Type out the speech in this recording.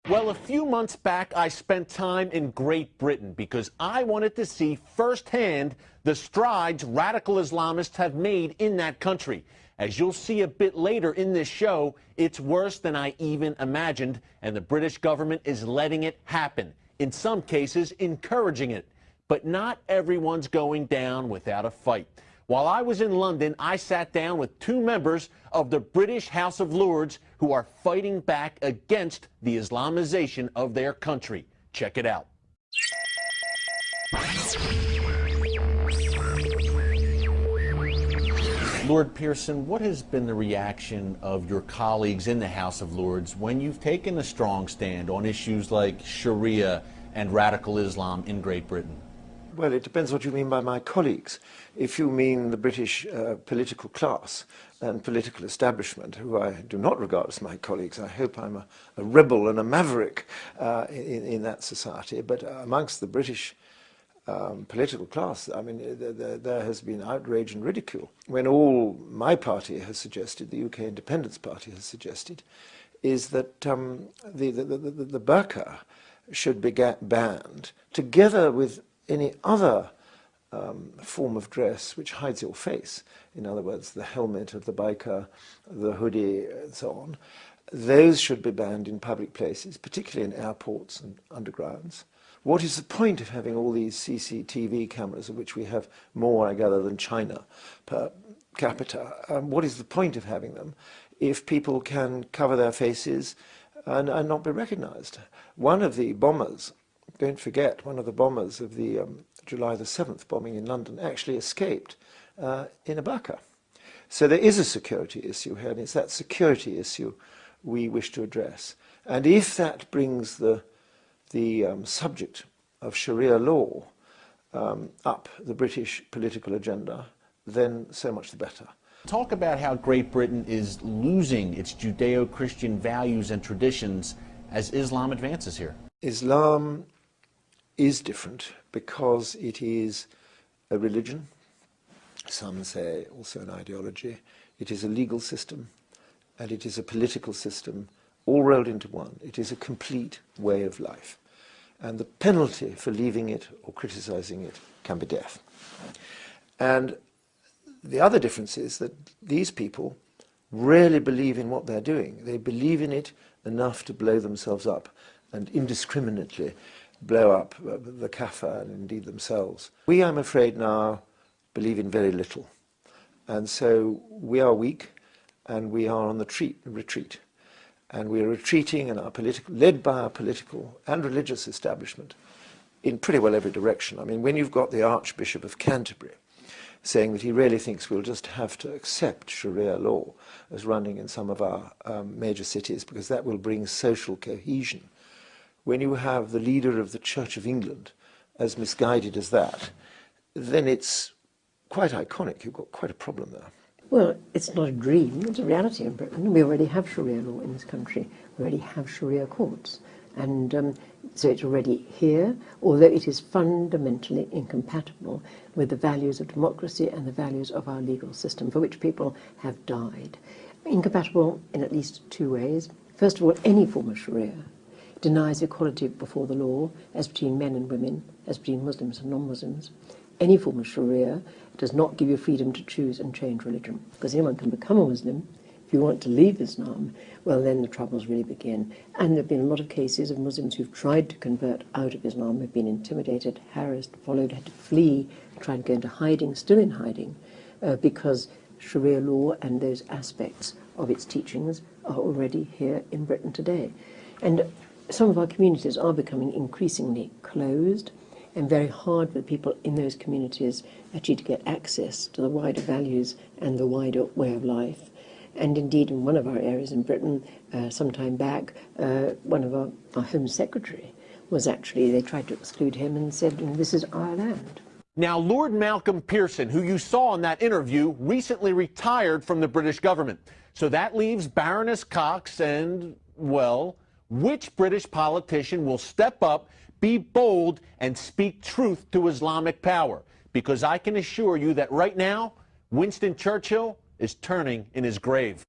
Well, a few months back, I spent time in Great Britain because I wanted to see firsthand the strides radical Islamists have made in that country. As you'll see a bit later in this show, it's worse than I even imagined, and the British government is letting it happen, in some cases encouraging it. But not everyone's going down without a fight. While I was in London, I sat down with two members of the British House of Lords who are fighting back against the Islamization of their country. Check it out. Lord Pearson, what has been the reaction of your colleagues in the House of Lords when you've taken a strong stand on issues like Sharia and radical Islam in Great Britain? Well, it depends what you mean by my colleagues. If you mean the British political class and political establishment, who I do not regard as my colleagues, I hope I'm a rebel and a maverick in that society, but amongst the British political class, I mean, there has been outrage and ridicule. When all my party has suggested, the UK Independence Party has suggested, is that the burqa should be banned together with any other form of dress which hides your face, in other words, the helmet of the biker, the hoodie, and so on. Those should be banned in public places, particularly in airports and undergrounds. What is the point of having all these CCTV cameras, of which we have more, I gather, than China per capita? What is the point of having them if people can cover their faces and not be recognized? One of the bombers, don't forget, one of the bombers of the July the 7th bombing in London actually escaped in a burqa. So there is a security issue here, and it's that security issue we wish to address. And if that brings the subject of Sharia law up the British political agenda, then so much the better. Talk about how Great Britain is losing its Judeo-Christian values and traditions as Islam advances here. Islam is different because it is a religion, some say also an ideology, it is a legal system, and it is a political system, all rolled into one. It is a complete way of life. And the penalty for leaving it or criticizing it can be death. And the other difference is that these people really believe in what they're doing. They believe in it enough to blow themselves up and indiscriminately blow up the Kafir and indeed themselves. We, I'm afraid, now believe in very little. And so we are weak and we are on the retreat. And we are retreating in our led by our political and religious establishment in pretty well every direction. I mean, when you've got the Archbishop of Canterbury saying that he really thinks we'll just have to accept Sharia law as running in some of our major cities because that will bring social cohesion. When you have the leader of the Church of England as misguided as that, then it's quite iconic. You've got quite a problem there. Well, it's not a dream, it's a reality in Britain. We already have Sharia law in this country. We already have Sharia courts. And so it's already here, although it is fundamentally incompatible with the values of democracy and the values of our legal system, for which people have died. Incompatible in at least two ways. First of all, any form of Sharia denies equality before the law, as between men and women, as between Muslims and non-Muslims. Any form of Sharia does not give you freedom to choose and change religion, because anyone can become a Muslim. If you want to leave Islam, well, then the troubles really begin. And there have been a lot of cases of Muslims who've tried to convert out of Islam, have been intimidated, harassed, followed, had to flee, tried to go into hiding, still in hiding, because Sharia law and those aspects of its teachings are already here in Britain today. And some of our communities are becoming increasingly closed, and very hard for people in those communities actually to get access to the wider values and the wider way of life. And indeed, in one of our areas in Britain, some time back, one of our Home Secretary was actually, they tried to exclude him and said, this is our land. Now, Lord Malcolm Pearson, who you saw in that interview, recently retired from the British government. So that leaves Baroness Cox and, well, which British politician will step up, be bold, and speak truth to Islamic power? Because I can assure you that right now, Winston Churchill is turning in his grave.